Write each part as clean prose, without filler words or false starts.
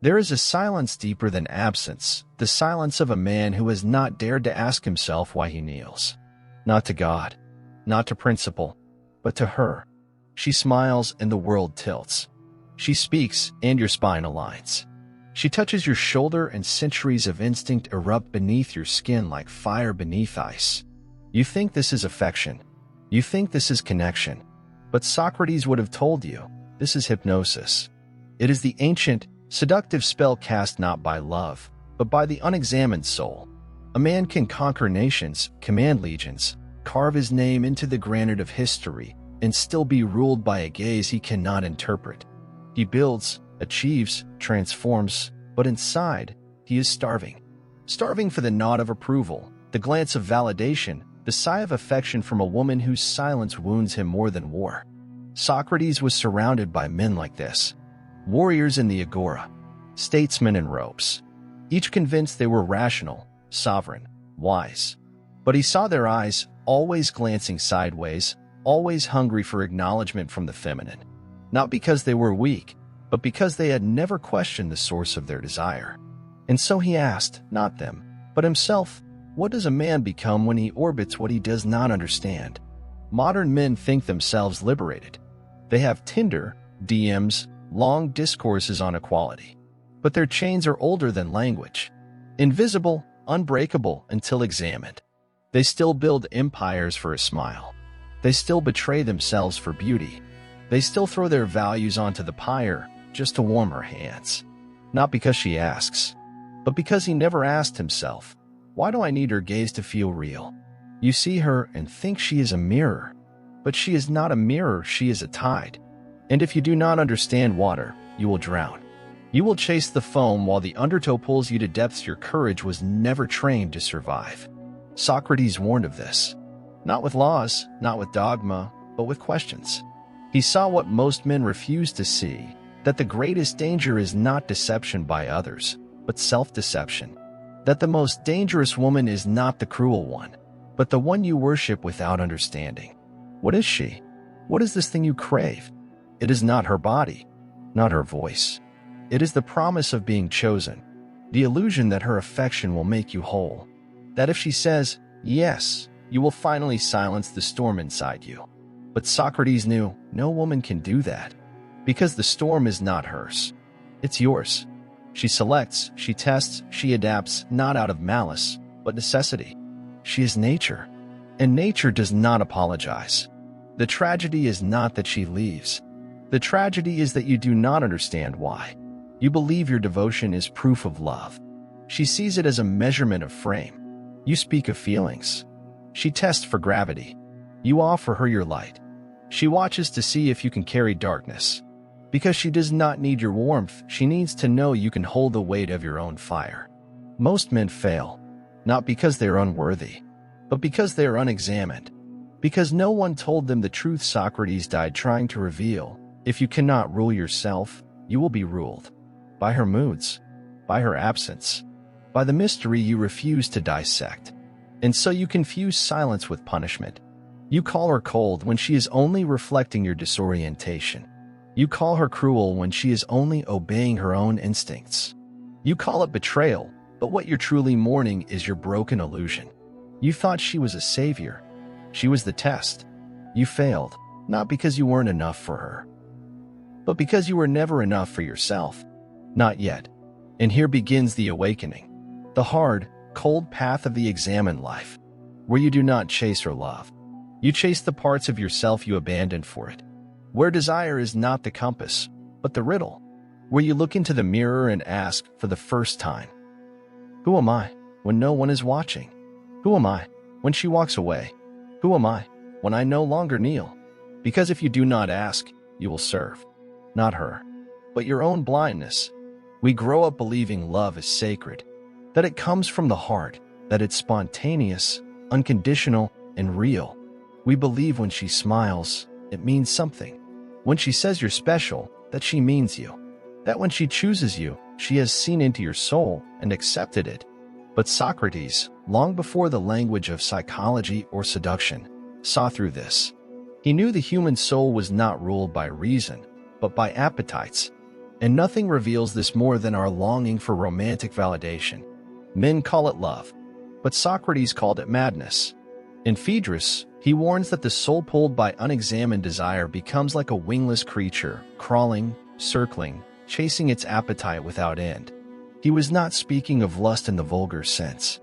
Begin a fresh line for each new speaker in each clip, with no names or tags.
There is a silence deeper than absence, the silence of a man who has not dared to ask himself why he kneels. Not to God, not to principle, but to her. She smiles and the world tilts. She speaks and your spine aligns. She touches your shoulder and centuries of instinct erupt beneath your skin like fire beneath ice. You think this is affection. You think this is connection. But Socrates would have told you, this is hypnosis. It is the ancient, seductive spell cast not by love, but by the unexamined soul. A man can conquer nations, command legions, carve his name into the granite of history, and still be ruled by a gaze he cannot interpret. He builds, achieves, transforms, but inside, he is starving. Starving for the nod of approval, the glance of validation, the sigh of affection from a woman whose silence wounds him more than war. Socrates was surrounded by men like this. Warriors in the agora, statesmen in robes, each convinced they were rational, sovereign, wise. But he saw their eyes, always glancing sideways, always hungry for acknowledgement from the feminine. Not because they were weak, but because they had never questioned the source of their desire. And so he asked, not them, but himself, what does a man become when he orbits what he does not understand? Modern men think themselves liberated. They have Tinder, DMs, long discourses on equality. But their chains are older than language. Invisible, unbreakable until examined. They still build empires for a smile. They still betray themselves for beauty. They still throw their values onto the pyre just to warm her hands. Not because she asks, but because he never asked himself, why do I need her gaze to feel real? You see her and think she is a mirror. But she is not a mirror, she is a tide. And if you do not understand water, you will drown. You will chase the foam while the undertow pulls you to depths your courage was never trained to survive. Socrates warned of this. Not with laws, not with dogma, but with questions. He saw what most men refuse to see, that the greatest danger is not deception by others, but self-deception. That the most dangerous woman is not the cruel one, but the one you worship without understanding. What is she? What is this thing you crave? It is not her body, not her voice. It is the promise of being chosen, the illusion that her affection will make you whole. That if she says, yes, you will finally silence the storm inside you. But Socrates knew no woman can do that, because the storm is not hers. It's yours. She selects, she tests, she adapts, not out of malice, but necessity. She is nature, and nature does not apologize. The tragedy is not that she leaves. The tragedy is that you do not understand why. You believe your devotion is proof of love. She sees it as a measurement of frame. You speak of feelings. She tests for gravity. You offer her your light. She watches to see if you can carry darkness. Because she does not need your warmth, she needs to know you can hold the weight of your own fire. Most men fail, not because they are unworthy, but because they are unexamined. Because no one told them the truth Socrates died trying to reveal. If you cannot rule yourself, you will be ruled. By her moods, by her absence, by the mystery you refuse to dissect. And so you confuse silence with punishment. You call her cold when she is only reflecting your disorientation. You call her cruel when she is only obeying her own instincts. You call it betrayal, but what you're truly mourning is your broken illusion. You thought she was a savior. She was the test. You failed, not because you weren't enough for her, but because you were never enough for yourself. Not yet. And here begins the awakening. The hard, cold path of the examined life, where you do not chase her love. You chase the parts of yourself you abandoned for it. Where desire is not the compass, but the riddle. Where you look into the mirror and ask for the first time, who am I when no one is watching? Who am I when she walks away? Who am I when I no longer kneel? Because if you do not ask, you will serve. Not her, but your own blindness. We grow up believing love is sacred, that it comes from the heart, that it's spontaneous, unconditional, and real. We believe when she smiles, it means something. When she says you're special, that she means you. That when she chooses you, she has seen into your soul and accepted it. But Socrates, long before the language of psychology or seduction, saw through this. He knew the human soul was not ruled by reason, but by appetites. And nothing reveals this more than our longing for romantic validation. Men call it love, but Socrates called it madness. In Phaedrus, he warns that the soul pulled by unexamined desire becomes like a wingless creature, crawling, circling, chasing its appetite without end. He was not speaking of lust in the vulgar sense.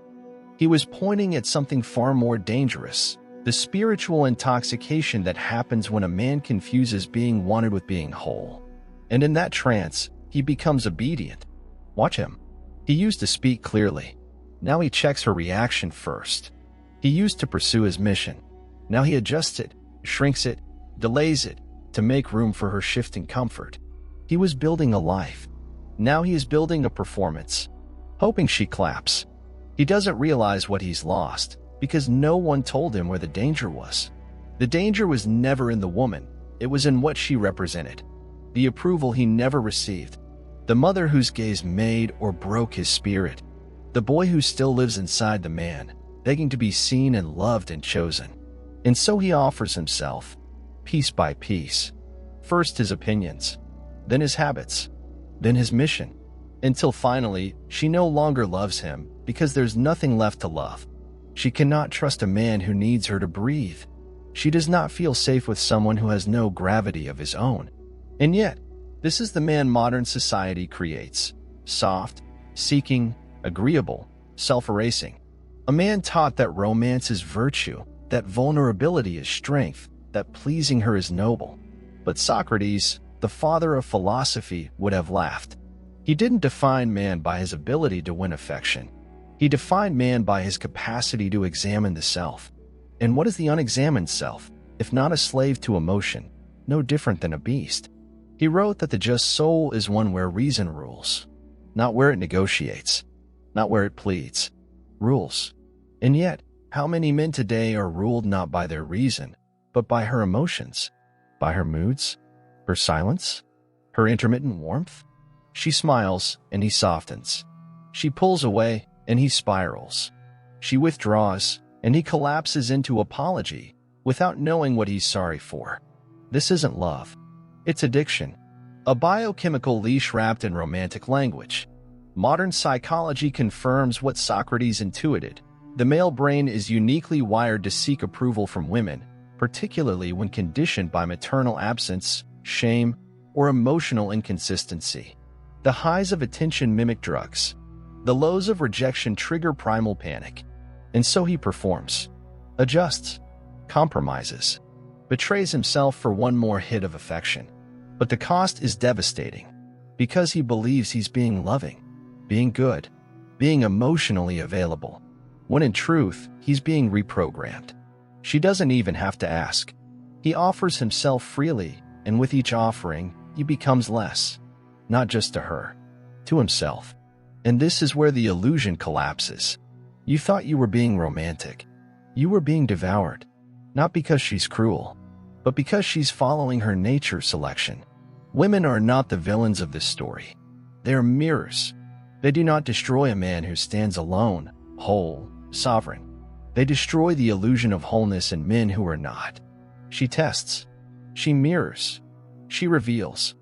He was pointing at something far more dangerous, the spiritual intoxication that happens when a man confuses being wanted with being whole. And in that trance, he becomes obedient. Watch him. He used to speak clearly. Now he checks her reaction first. He used to pursue his mission. Now he adjusts it, shrinks it, delays it, to make room for her shifting comfort. He was building a life. Now he is building a performance, hoping she claps. He doesn't realize what he's lost, because no one told him where the danger was. The danger was never in the woman, it was in what she represented. The approval he never received. The mother whose gaze made or broke his spirit. The boy who still lives inside the man, begging to be seen and loved and chosen. And so he offers himself, piece by piece. First his opinions, then his habits, then his mission, until finally she no longer loves him because there's nothing left to love. She cannot trust a man who needs her to breathe. She does not feel safe with someone who has no gravity of his own. And yet, this is the man modern society creates. Soft, seeking, agreeable, self-erasing. A man taught that romance is virtue, that vulnerability is strength, that pleasing her is noble. But Socrates, the father of philosophy, would have laughed. He didn't define man by his ability to win affection. He defined man by his capacity to examine the self. And what is the unexamined self, if not a slave to emotion, no different than a beast? He wrote that the just soul is one where reason rules, not where it negotiates, not where it pleads, rules. And yet, how many men today are ruled not by their reason, but by her emotions, by her moods, her silence, her intermittent warmth? She smiles, and he softens. She pulls away, and he spirals. She withdraws, and he collapses into apology, without knowing what he's sorry for. This isn't love. It's addiction. A biochemical leash wrapped in romantic language. Modern psychology confirms what Socrates intuited. The male brain is uniquely wired to seek approval from women, particularly when conditioned by maternal absence, shame, or emotional inconsistency. The highs of attention mimic drugs. The lows of rejection trigger primal panic. And so he performs, adjusts, compromises, betrays himself for one more hit of affection. But the cost is devastating, because he believes he's being loving, being good, being emotionally available, when in truth, he's being reprogrammed. She doesn't even have to ask. He offers himself freely, and with each offering, he becomes less, not just to her, to himself. And this is where the illusion collapses. You thought you were being romantic. You were being devoured, not because she's cruel, but because she's following her nature selection. Women are not the villains of this story. They are mirrors. They do not destroy a man who stands alone, whole, sovereign. They destroy the illusion of wholeness in men who are not. She tests. She mirrors. She reveals.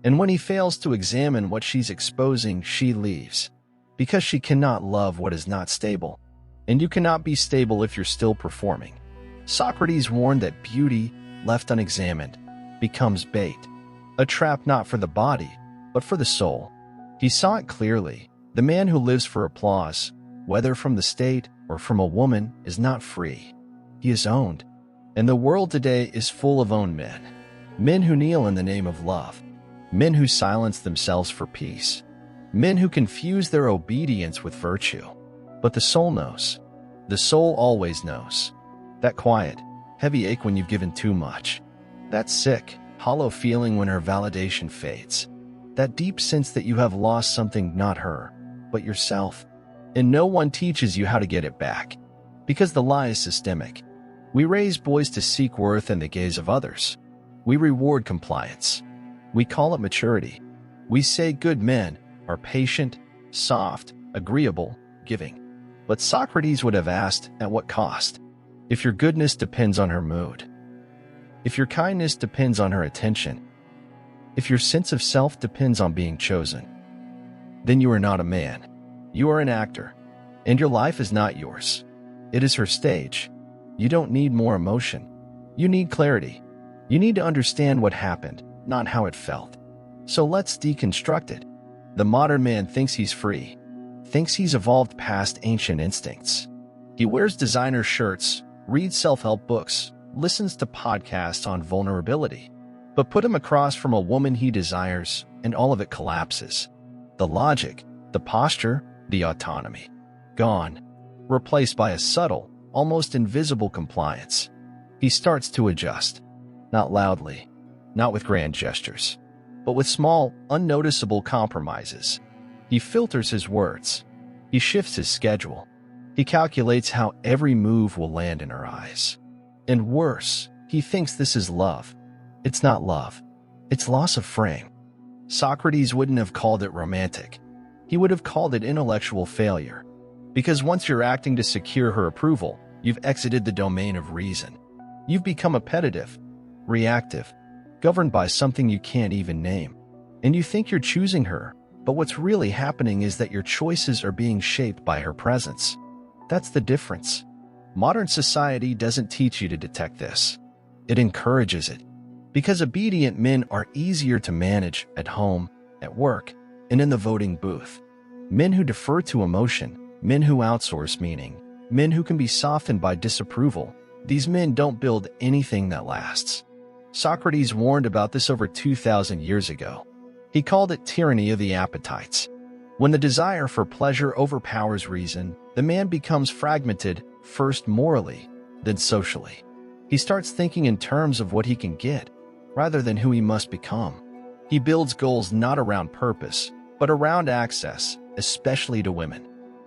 And when he fails to examine what she's exposing, she leaves. Because she cannot love what is not stable. And you cannot be stable if you're still performing. Socrates warned that beauty, left unexamined, becomes bait. A trap not for the body, but for the soul. He saw it clearly. The man who lives for applause, whether from the state or from a woman, is not free. He is owned. And the world today is full of owned men. Men who kneel in the name of love. Men who silence themselves for peace. Men who confuse their obedience with virtue. But the soul knows. The soul always knows. That quiet, heavy ache when you've given too much. That sick, hollow feeling when her validation fades. That deep sense that you have lost something, not her, but yourself. And no one teaches you how to get it back. Because the lie is systemic. We raise boys to seek worth in the gaze of others. We reward compliance. We call it maturity. We say good men are patient, soft, agreeable, giving. But Socrates would have asked, at what cost? If your goodness depends on her mood. If your kindness depends on her attention. If your sense of self depends on being chosen, then you are not a man. You are an actor, and your life is not yours. It is her stage. You don't need more emotion. You need clarity. You need to understand what happened, not how it felt. So let's deconstruct it. The modern man thinks he's free, thinks he's evolved past ancient instincts. He wears designer shirts, reads self-help books, listens to podcasts on vulnerability. But put him across from a woman he desires, and all of it collapses. The logic, the posture, the autonomy. Gone. Replaced by a subtle, almost invisible compliance. He starts to adjust. Not loudly, not with grand gestures, but with small, unnoticeable compromises. He filters his words. He shifts his schedule. He calculates how every move will land in her eyes. And worse, he thinks this is love. It's not love. It's loss of frame. Socrates wouldn't have called it romantic. He would have called it intellectual failure. Because once you're acting to secure her approval, you've exited the domain of reason. You've become appetitive, reactive, governed by something you can't even name. And you think you're choosing her, but what's really happening is that your choices are being shaped by her presence. That's the difference. Modern society doesn't teach you to detect this. It encourages it. Because obedient men are easier to manage at home, at work, and in the voting booth. Men who defer to emotion, men who outsource meaning, men who can be softened by disapproval. These men don't build anything that lasts. Socrates warned about this over 2,000 years ago. He called it tyranny of the appetites. When the desire for pleasure overpowers reason, the man becomes fragmented, first morally, then socially. He starts thinking in terms of what he can get, rather than who he must become. He builds goals not around purpose, but around access, especially to women.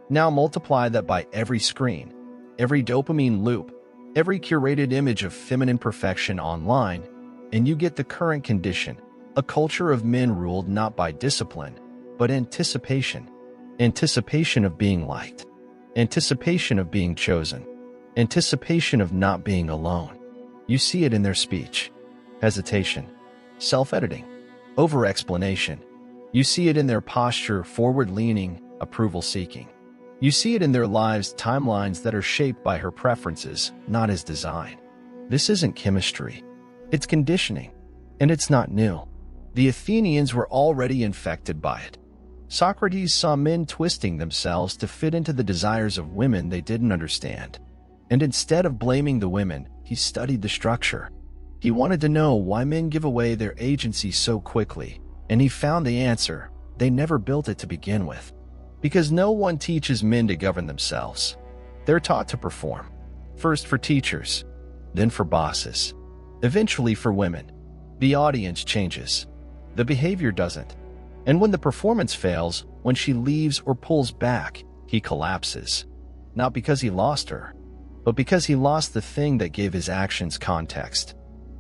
Now multiply that by every screen, every dopamine loop, every curated image of feminine perfection online, and you get the current condition, a culture of men ruled not by discipline, but anticipation. Anticipation of being liked. Anticipation of being chosen. Anticipation of not being alone. You see it in their speech. Hesitation. Self-editing. Over-explanation. You see it in their posture, forward-leaning, approval-seeking. You see it in their lives' timelines that are shaped by her preferences, not his design. This isn't chemistry. It's conditioning. And it's not new. The Athenians were already infected by it. Socrates saw men twisting themselves to fit into the desires of women they didn't understand. And instead of blaming the women, he studied the structure. He wanted to know why men give away their agency so quickly, and he found the answer. They never built it to begin with. Because no one teaches men to govern themselves. They're taught to perform. First for teachers, then for bosses, eventually for women. The audience changes. The behavior doesn't. And when the performance fails, when she leaves or pulls back, he collapses. Not because he lost her, but because he lost the thing that gave his actions context.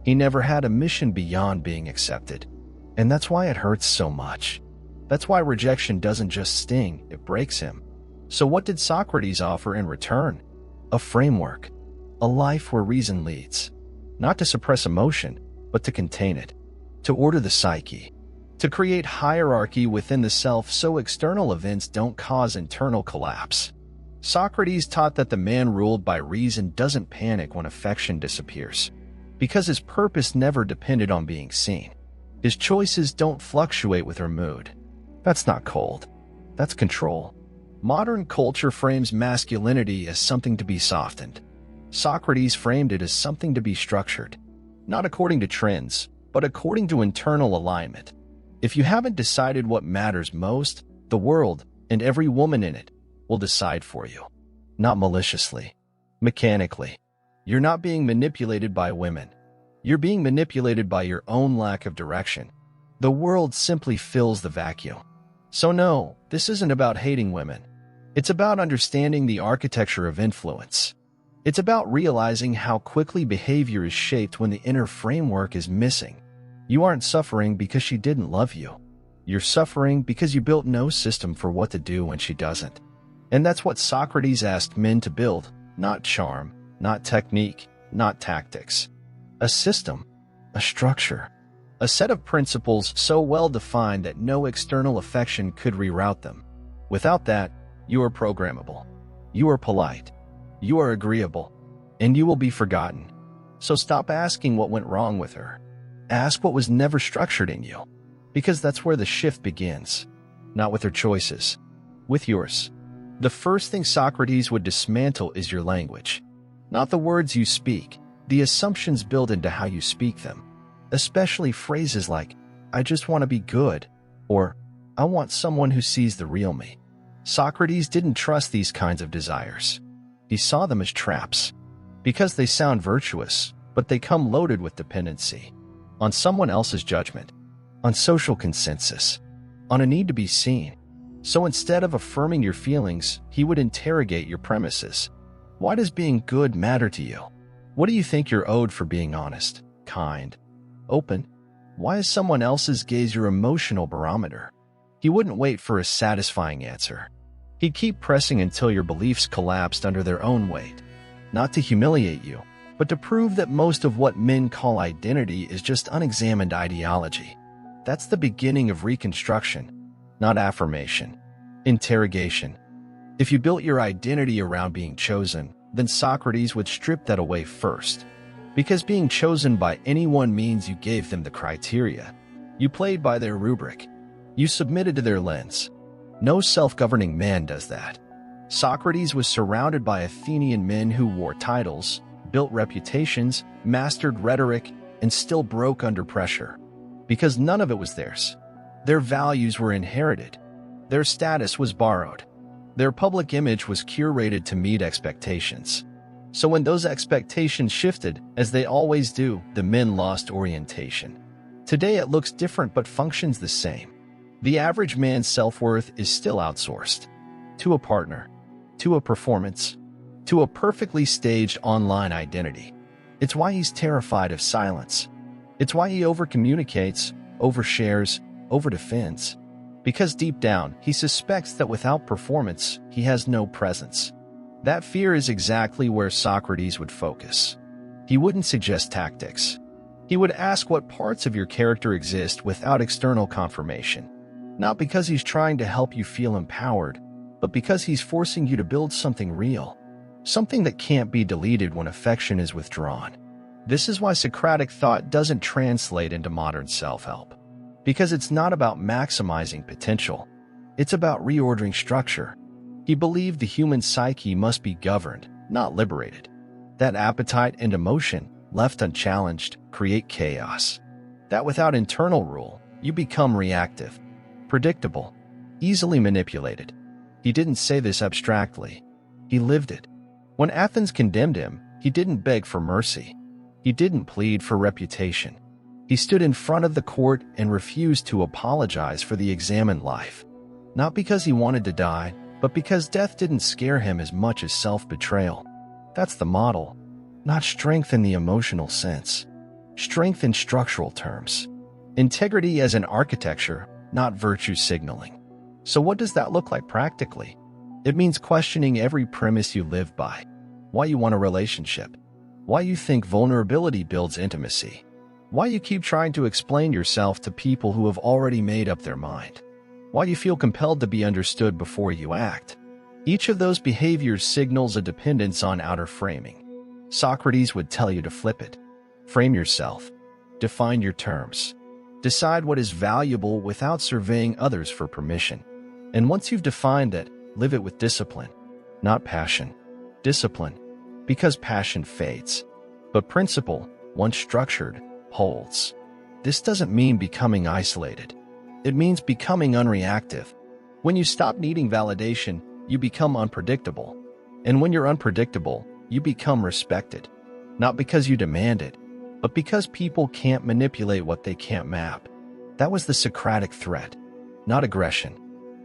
He never had a mission beyond being accepted. And that's why it hurts so much. That's why rejection doesn't just sting, it breaks him. So what did Socrates offer in return? A framework. A life where reason leads. Not to suppress emotion, but to contain it. To order the psyche. To create hierarchy within the self so external events don't cause internal collapse. Socrates taught that the man ruled by reason doesn't panic when affection disappears. Because his purpose never depended on being seen. His choices don't fluctuate with her mood. That's not cold. That's control. Modern culture frames masculinity as something to be softened. Socrates framed it as something to be structured. Not according to trends, but according to internal alignment. If you haven't decided what matters most, the world, and every woman in it, will decide for you. Not maliciously. Mechanically. You're not being manipulated by women. You're being manipulated by your own lack of direction. The world simply fills the vacuum. So no, this isn't about hating women. It's about understanding the architecture of influence. It's about realizing how quickly behavior is shaped when the inner framework is missing. You aren't suffering because she didn't love you. You're suffering because you built no system for what to do when she doesn't. And that's what Socrates asked men to build, not charm, not technique, not tactics. A system, a structure. A set of principles so well defined that no external affection could reroute them. Without that, you are programmable. You are polite. You are agreeable. And you will be forgotten. So stop asking what went wrong with her. Ask what was never structured in you. Because that's where the shift begins. Not with her choices. With yours. The first thing Socrates would dismantle is your language. Not the words you speak, the assumptions built into how you speak them. Especially phrases like, I just want to be good, or I want someone who sees the real me. Socrates didn't trust these kinds of desires. He saw them as traps. Because they sound virtuous, but they come loaded with dependency. On someone else's judgment. On social consensus. On a need to be seen. So instead of affirming your feelings, he would interrogate your premises. Why does being good matter to you? What do you think you're owed for being honest, kind, open? Why is someone else's gaze your emotional barometer? He wouldn't wait for a satisfying answer. He'd keep pressing until your beliefs collapsed under their own weight. Not to humiliate you, but to prove that most of what men call identity is just unexamined ideology. That's the beginning of reconstruction. Not affirmation. Interrogation. If you built your identity around being chosen, then Socrates would strip that away first. Because being chosen by anyone means you gave them the criteria. You played by their rubric. You submitted to their lens. No self-governing man does that. Socrates was surrounded by Athenian men who wore titles, built reputations, mastered rhetoric, and still broke under pressure. Because none of it was theirs. Their values were inherited. Their status was borrowed. Their public image was curated to meet expectations. So when those expectations shifted, as they always do, the men lost orientation. Today it looks different but functions the same. The average man's self-worth is still outsourced. To a partner. To a performance. To a perfectly staged online identity. It's why he's terrified of silence. It's why he overcommunicates, overshares, overdefends. Because deep down, he suspects that without performance, he has no presence. That fear is exactly where Socrates would focus. He wouldn't suggest tactics. He would ask what parts of your character exist without external confirmation. Not because he's trying to help you feel empowered, but because he's forcing you to build something real. Something that can't be deleted when affection is withdrawn. This is why Socratic thought doesn't translate into modern self-help. Because it's not about maximizing potential. It's about reordering structure. He believed the human psyche must be governed, not liberated. That appetite and emotion, left unchallenged, create chaos. That without internal rule, you become reactive, predictable, easily manipulated. He didn't say this abstractly. He lived it. When Athens condemned him, he didn't beg for mercy. He didn't plead for reputation. He stood in front of the court and refused to apologize for the examined life. Not because he wanted to die, but because death didn't scare him as much as self-betrayal. That's the model. Not strength in the emotional sense. Strength in structural terms. Integrity as an architecture, not virtue signaling. So what does that look like practically? It means questioning every premise you live by. Why you want a relationship. Why you think vulnerability builds intimacy. Why you keep trying to explain yourself to people who have already made up their mind. Why you feel compelled to be understood before you act. Each of those behaviors signals a dependence on outer framing. Socrates would tell you to flip it. Frame yourself. Define your terms. Decide what is valuable without surveying others for permission. And once you've defined it, live it with discipline. Not passion. Discipline. Because passion fades. But principle, once structured, holds. This doesn't mean becoming isolated. It means becoming unreactive. When you stop needing validation, you become unpredictable. And when you're unpredictable, you become respected. Not because you demand it, but because people can't manipulate what they can't map. That was the Socratic threat. Not aggression.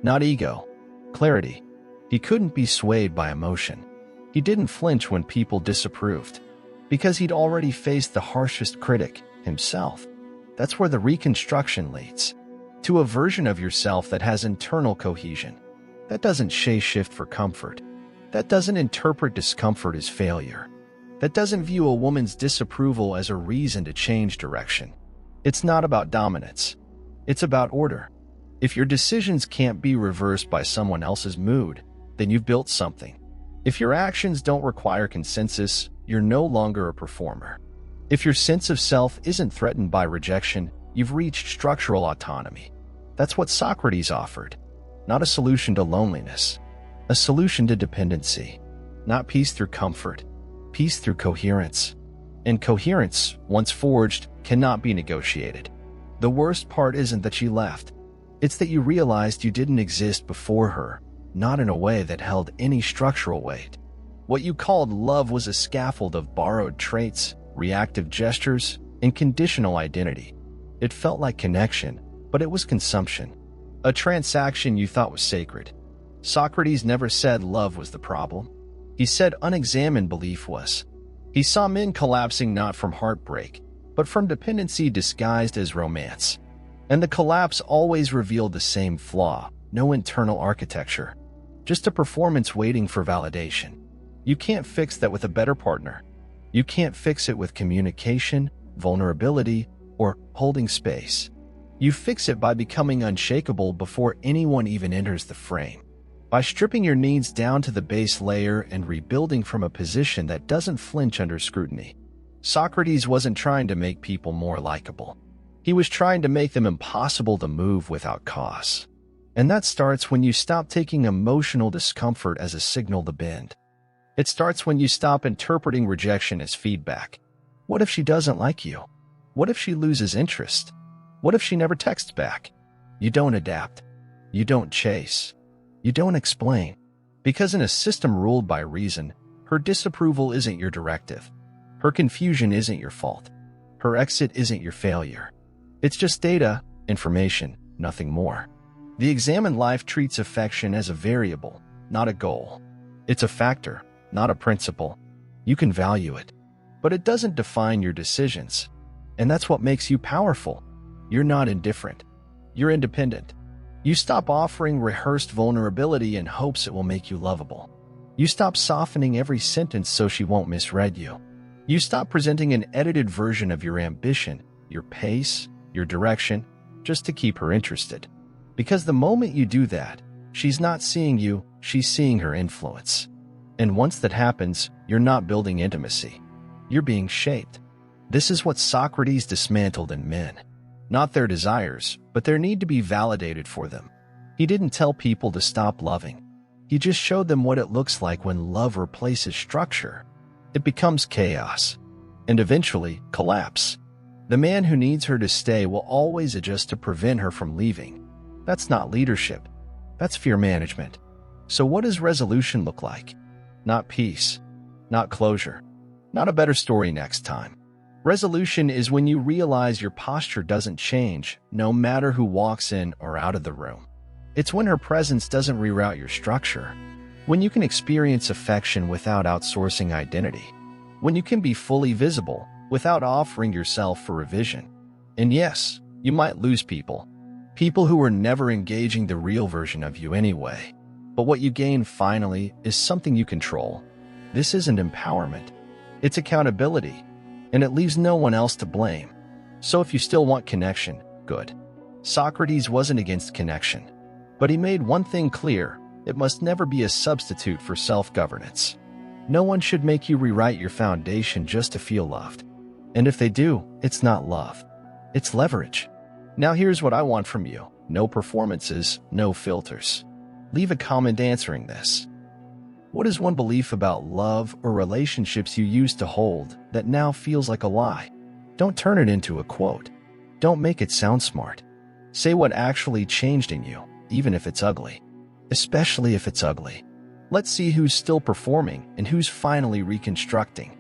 Not ego. Clarity. He couldn't be swayed by emotion. He didn't flinch when people disapproved. Because he'd already faced the harshest critic, himself. That's where the reconstruction leads. To a version of yourself that has internal cohesion. That doesn't shift for comfort. That doesn't interpret discomfort as failure. That doesn't view a woman's disapproval as a reason to change direction. It's not about dominance. It's about order. If your decisions can't be reversed by someone else's mood, then you've built something. If your actions don't require consensus, you're no longer a performer. If your sense of self isn't threatened by rejection, you've reached structural autonomy. That's what Socrates offered. Not a solution to loneliness, a solution to dependency. Not peace through comfort, peace through coherence. And coherence, once forged, cannot be negotiated. The worst part isn't that she left. It's that you realized you didn't exist before her, not in a way that held any structural weight. What you called love was a scaffold of borrowed traits, reactive gestures, and conditional identity. It felt like connection, but it was consumption. A transaction you thought was sacred. Socrates never said love was the problem. He said unexamined belief was. He saw men collapsing not from heartbreak, but from dependency disguised as romance. And the collapse always revealed the same flaw: no internal architecture, just a performance waiting for validation. You can't fix that with a better partner. You can't fix it with communication, vulnerability, or holding space. You fix it by becoming unshakable before anyone even enters the frame. By stripping your needs down to the base layer and rebuilding from a position that doesn't flinch under scrutiny. Socrates wasn't trying to make people more likable. He was trying to make them impossible to move without cause. And that starts when you stop taking emotional discomfort as a signal to bend. It starts when you stop interpreting rejection as feedback. What if she doesn't like you? What if she loses interest? What if she never texts back? You don't adapt. You don't chase. You don't explain. Because in a system ruled by reason, her disapproval isn't your directive. Her confusion isn't your fault. Her exit isn't your failure. It's just data, information, nothing more. The examined life treats affection as a variable, not a goal. It's a factor, not a principle. You can value it, but it doesn't define your decisions. And that's what makes you powerful. You're not indifferent. You're independent. You stop offering rehearsed vulnerability in hopes it will make you lovable. You stop softening every sentence so she won't misread you. You stop presenting an edited version of your ambition, your pace, your direction, just to keep her interested. Because the moment you do that, she's not seeing you, she's seeing her influence. And once that happens, you're not building intimacy. You're being shaped. This is what Socrates dismantled in men. Not their desires, but their need to be validated for them. He didn't tell people to stop loving. He just showed them what it looks like when love replaces structure. It becomes chaos, and eventually collapse. The man who needs her to stay will always adjust to prevent her from leaving. That's not leadership. That's fear management. So what does resolution look like? Not peace, not closure, not a better story next time. Resolution is when you realize your posture doesn't change, no matter who walks in or out of the room. It's when her presence doesn't reroute your structure. When you can experience affection without outsourcing identity. When you can be fully visible without offering yourself for revision. And yes, you might lose people. People who were never engaging the real version of you anyway. But what you gain finally is something you control. This isn't empowerment. It's accountability. And it leaves no one else to blame. So if you still want connection, good. Socrates wasn't against connection. But he made one thing clear: it must never be a substitute for self-governance. No one should make you rewrite your foundation just to feel loved. And if they do, it's not love. It's leverage. Now here's what I want from you. No performances, no filters. Leave a comment answering this. What is one belief about love or relationships you used to hold that now feels like a lie? Don't turn it into a quote. Don't make it sound smart. Say what actually changed in you, even if it's ugly. Especially if it's ugly. Let's see who's still performing and who's finally reconstructing.